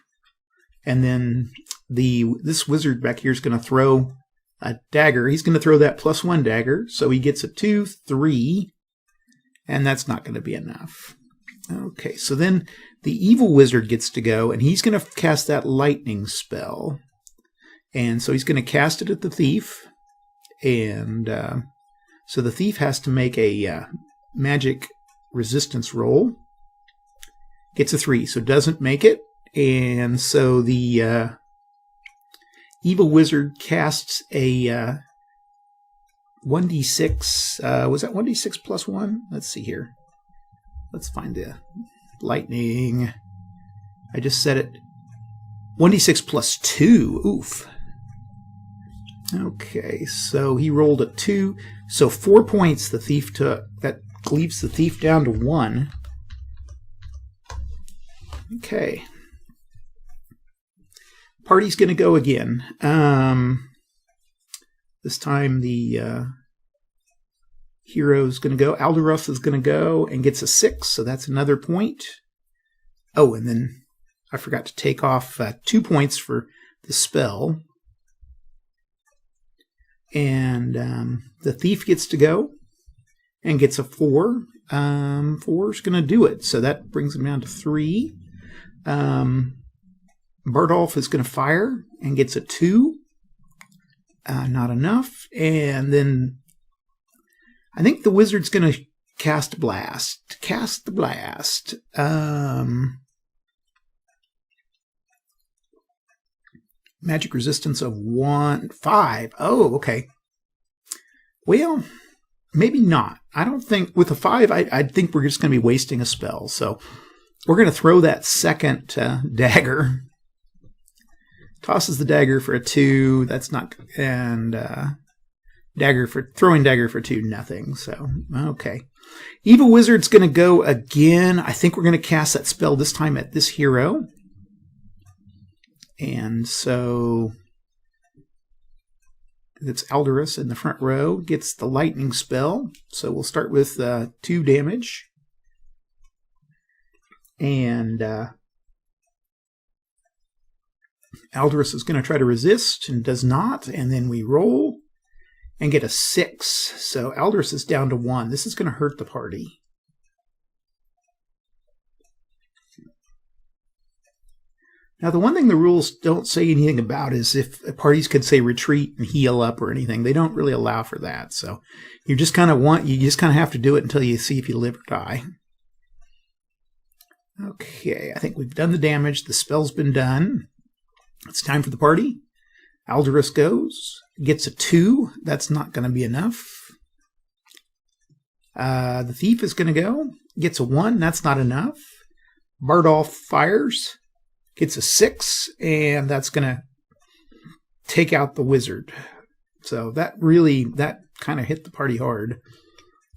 And then this wizard back here is going to throw a dagger. He's going to throw that +1 dagger, so he gets a 2, 3, and that's not going to be enough. Okay, so then the evil wizard gets to go, and he's going to cast that lightning spell. And so he's going to cast it at the thief. And so the thief has to make a magic resistance roll. Gets a 3, so doesn't make it. And so the evil wizard casts a 1d6. Was that 1d6 plus 1? Let's see here. Let's find the lightning. I just said it. 1d6 plus 2. Oof. Okay, so he rolled a 2. So 4 points the thief took. That leaves the thief down to 1. Okay. Party's going to go again. This time the hero's going to go. Alderus is going to go and gets a 6, so that's another point. Oh, and then I forgot to take off 2 points for the spell. And the thief gets to go and gets a 4. 4's going to do it, so that brings him down to 3. Bardolph is going to fire and gets a 2. Not enough. And then I think the wizard's going to cast blast. Cast the blast. Magic resistance of 5. Oh, okay. Well, maybe not. I don't think with a 5, I think we're just going to be wasting a spell. So we're going to throw that second dagger. Tosses the dagger for a 2. That's not... And throwing dagger for 2, nothing. So, okay. Evil Wizard's going to go again. I think we're going to cast that spell this time at this hero. And so it's Alderus in the front row. Gets the lightning spell. So we'll start with 2 damage. And Alderus is going to try to resist and does not. And then we roll and get a 6. So Alderus is down to 1. This is going to hurt the party. Now, the one thing the rules don't say anything about is if parties could say retreat and heal up or anything. They don't really allow for that. So you just kind of have to do it until you see if you live or die. Okay, I think we've done the damage. The spell's been done. It's time for the party. Aldous goes, gets a 2. That's not going to be enough. The thief is going to go, gets a 1. That's not enough. Bardolph fires, gets a 6, and that's going to take out the wizard. So that kind of hit the party hard.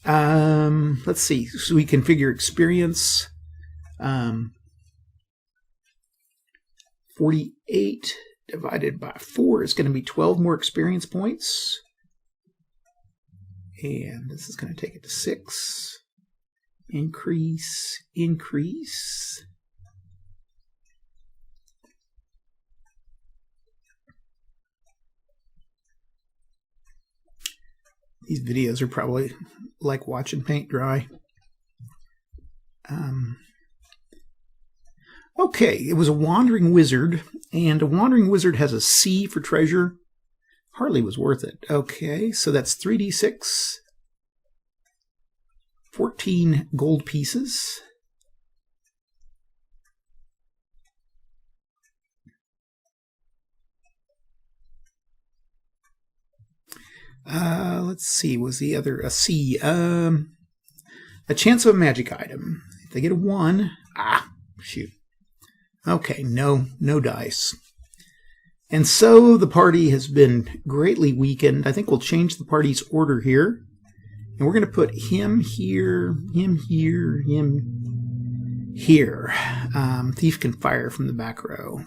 Let's see. So we configure experience. 48 divided by 4 is going to be 12 more experience points. And this is going to take it to 6. Increase, increase. These videos are probably like watching paint dry. Okay, it was a wandering wizard, and a wandering wizard has a C for treasure. Hardly was worth it. Okay, so that's 3d6, 14 gold pieces. Let's see, was the other a C? A chance of a magic item. If they get a 1, shoot. Okay, no dice. And so the party has been greatly weakened. I think we'll change the party's order here. And we're going to put him here, him here, him here. Thief can fire from the back row.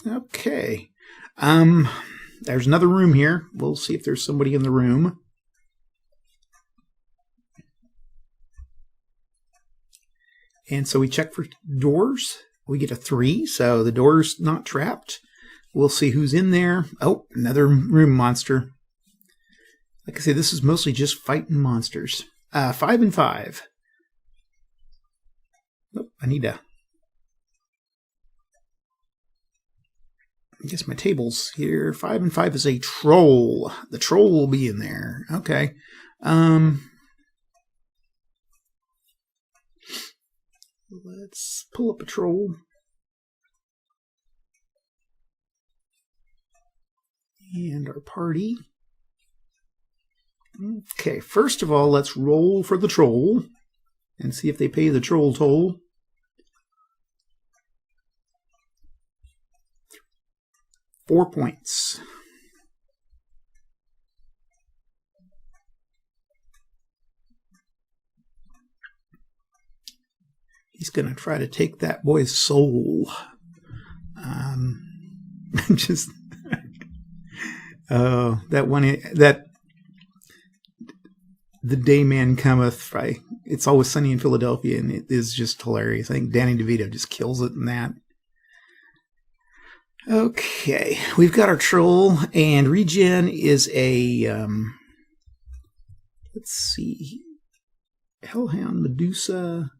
Okay. There's another room here. We'll see if there's somebody in the room. And so we check for doors. We get a 3, so the door's not trapped. We'll see who's in there. Oh, another room monster. Like I say, this is mostly just fighting monsters. 5 and 5. Oh, I need to... I guess my table's here. 5 and 5 is a troll. The troll will be in there. Okay. Let's pull up a troll. And our party. Okay, first of all, let's roll for the troll and see if they pay the troll toll. $4 points. He's going to try to take that boy's soul. Just that the day man cometh. Right? It's Always Sunny in Philadelphia, and it is just hilarious. I think Danny DeVito just kills it in that. Okay, we've got our troll, and regen is a let's see, Hellhound, Medusa.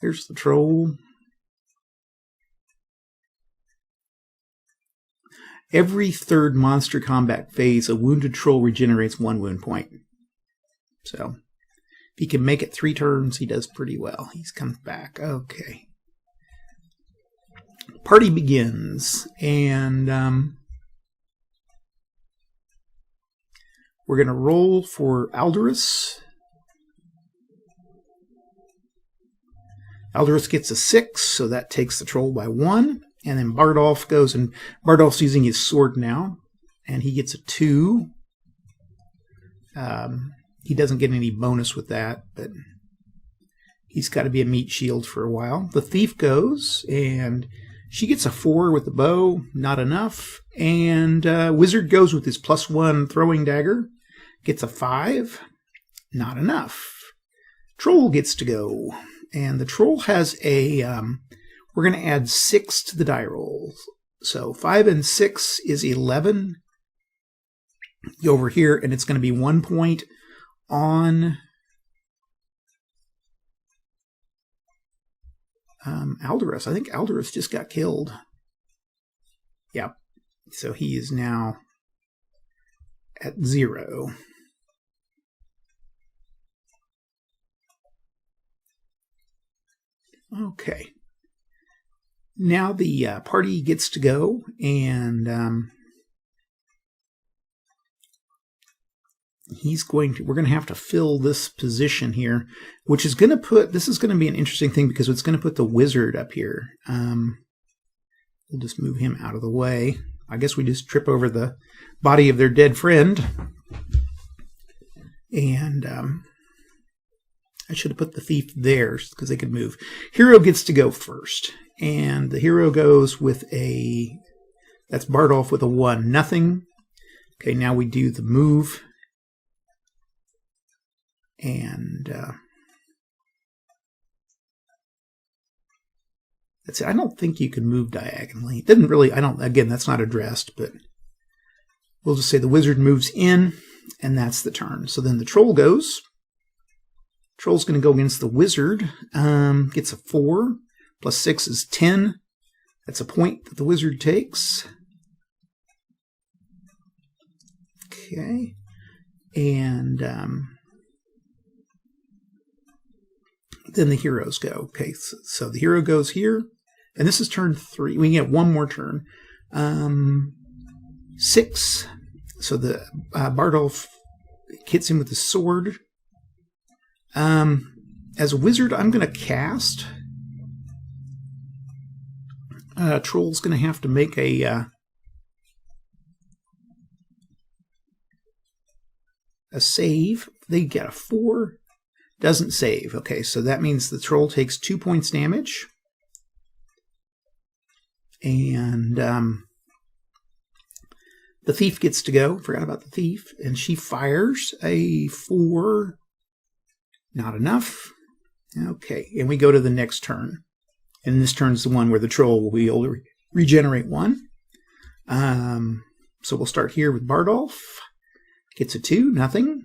There's the troll. Every third monster combat phase, a wounded troll regenerates 1 wound point. So, if he can make it 3 turns, he does pretty well. He's come back. Okay. Party begins, and we're going to roll for Aldous. Aldous gets a 6, so that takes the troll by 1. And then Bardolph goes, and Bardolph's using his sword now, and he gets a 2. He doesn't get any bonus with that, but he's got to be a meat shield for a while. The thief goes, and she gets a 4 with the bow, not enough. And Wizard goes with his +1 throwing dagger, gets a 5, not enough. Troll gets to go. And the troll has a, we're going to add 6 to the die rolls. So 5 and 6 is 11 over here, and it's going to be 1 point on Alderus. I think Alderus just got killed. Yep. So he is now at 0. Okay. Now the party gets to go, and we're going to have to fill this position here, which is going to put, this is going to be an interesting thing because it's going to put the wizard up here. We'll just move him out of the way. I guess we just trip over the body of their dead friend. And I should have put the thief there because they could move. Hero gets to go first. And the hero goes with that's Bardolph with a 1, nothing. Okay, now we do the move. And that's it. I don't think you can move diagonally. It didn't really, again, that's not addressed, but we'll just say the wizard moves in, and that's the turn. So then the troll goes. Troll's going to go against the wizard. Gets a 4. Plus 6 is 10. That's a point that the wizard takes. Okay. And then the heroes go. Okay, so the hero goes here. And this is turn 3. We get one more turn. 6. So the Bardolph hits him with the sword. As a wizard, I'm going to cast. Troll's going to have to make a save. They get a 4. Doesn't save. Okay, so that means the troll takes 2 points damage. And the thief gets to go. Forgot about the thief. And she fires a 4. Not enough. Okay, and we go to the next turn. And this turn's the one where the troll will be able to regenerate 1. So we'll start here with Bardolph. Gets a 2, nothing.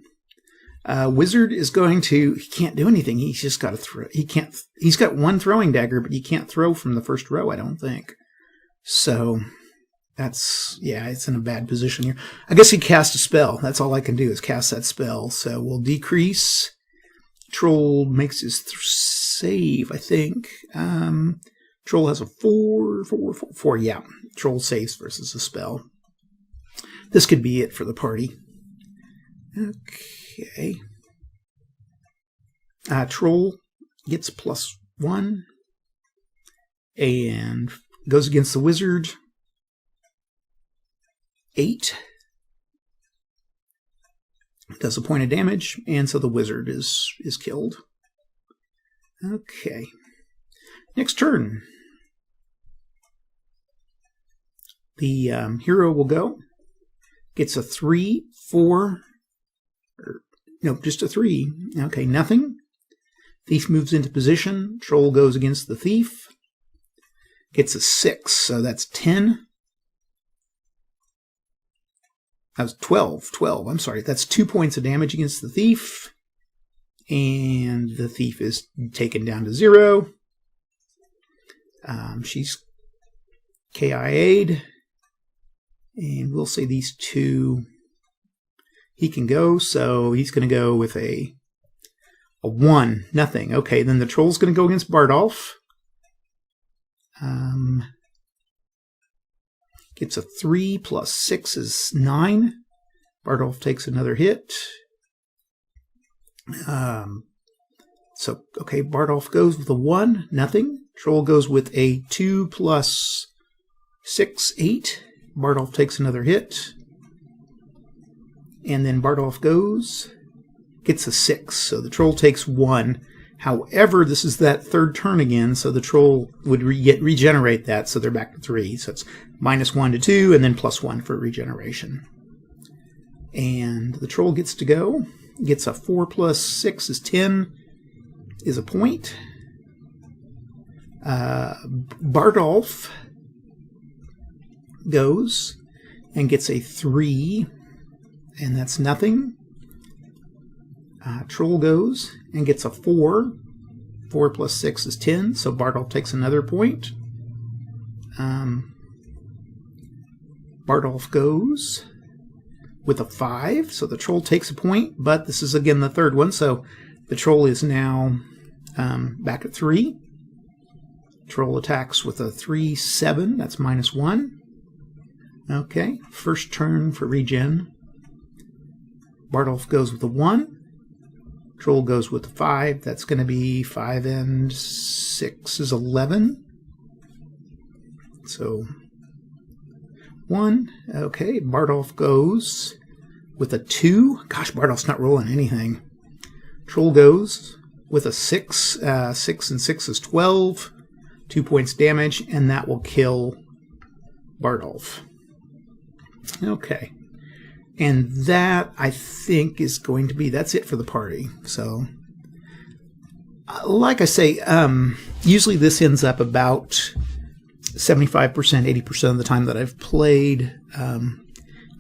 Wizard is going to, he can't do anything. He's just got to throw. He's got 1 throwing dagger, but he can't throw from the first row, I don't think. So that's, yeah, it's in a bad position here. I guess he cast a spell. That's all I can do is cast that spell. So we'll decrease. Troll makes his save, I think. Troll has a 4. Yeah, Troll saves versus a spell. This could be it for the party. Okay. Troll gets +1 and goes against the wizard. 8. Does a point of damage, and so the wizard is killed. Okay. Next turn. The hero will go. Gets a 3, 4. Nope, just a 3. Okay, nothing. Thief moves into position. Troll goes against the thief. Gets a 6, so that's 10. That was 12. I'm sorry. That's 2 points of damage against the thief. And the thief is taken down to 0. She's KIA'd. And we'll say these 2. He can go, so he's going to go with a 1. Nothing. Okay, then the troll's going to go against Bardolph. Gets a 3 plus 6 is 9. Bardolph takes another hit. So, okay, Bardolph goes with a 1. Nothing. Troll goes with a 2 plus 6, 8. Bardolph takes another hit. And then Bardolph goes, gets a 6. So the troll takes 1. However, this is that third turn again, so the troll would regenerate that, so they're back to 3. So it's -1 to 2, and then +1 for regeneration. And the troll gets to go. Gets a 4 plus 6 is 10, is a point. Bardolph goes and gets a 3, and that's nothing. Troll goes and gets a 4, 4 plus 6 is 10, so Bardolph takes another point. Bardolph goes with a 5, so the troll takes a point, but this is again the third one, so the troll is now back at 3. Troll attacks with a 3-7, that's -1. Okay, first turn for regen. Bardolph goes with a 1. Troll goes with a 5, that's going to be 5 and 6 is 11. So 1, okay, Bardolph goes with a 2. Gosh, Bardolph's not rolling anything. Troll goes with a 6. 6 and 6 is 12. 2 points damage, and that will kill Bardolph. Okay. And that, I think, is going to be, that's it for the party. So, like I say, usually this ends up about 75%, 80% of the time that I've played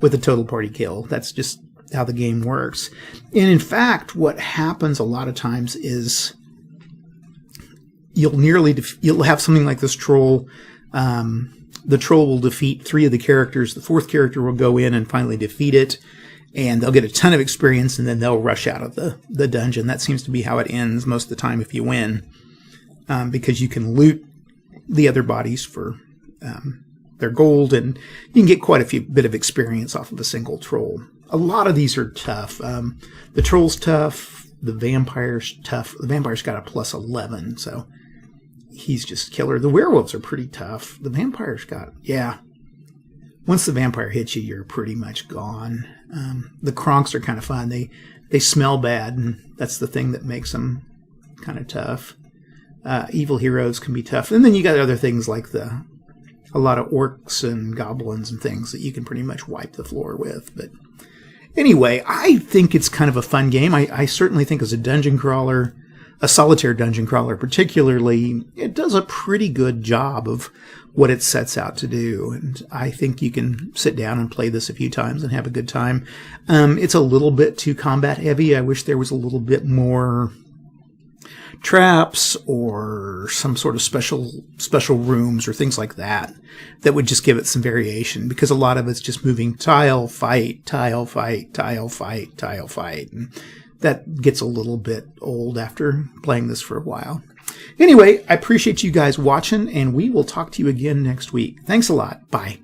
with a total party kill. That's just how the game works. And in fact, what happens a lot of times is you'll have something like this troll. The troll will defeat 3 of the characters. The 4th character will go in and finally defeat it, and they'll get a ton of experience, and then they'll rush out of the dungeon. That seems to be how it ends most of the time if you win, because you can loot the other bodies for their gold, and you can get quite a bit of experience off of a single troll. A lot of these are tough. The troll's tough. The vampire's tough. The vampire's got a +11, so he's just killer. The werewolves are pretty tough. The vampire's got, yeah. Once the vampire hits you, you're pretty much gone. The Kronks are kind of fun. They smell bad, and that's the thing that makes them kind of tough. Evil heroes can be tough. And then you got other things like a lot of orcs and goblins and things that you can pretty much wipe the floor with. But anyway, I think it's kind of a fun game. I certainly think as a dungeon crawler, a solitaire dungeon crawler particularly, it does a pretty good job of what it sets out to do. And I think you can sit down and play this a few times and have a good time. It's a little bit too combat heavy. I wish there was a little bit more traps or some sort of special rooms or things like that would just give it some variation, because a lot of it's just moving tile, fight, tile, fight, tile, fight, tile, fight. And that gets a little bit old after playing this for a while. Anyway, I appreciate you guys watching, and we will talk to you again next week. Thanks a lot. Bye.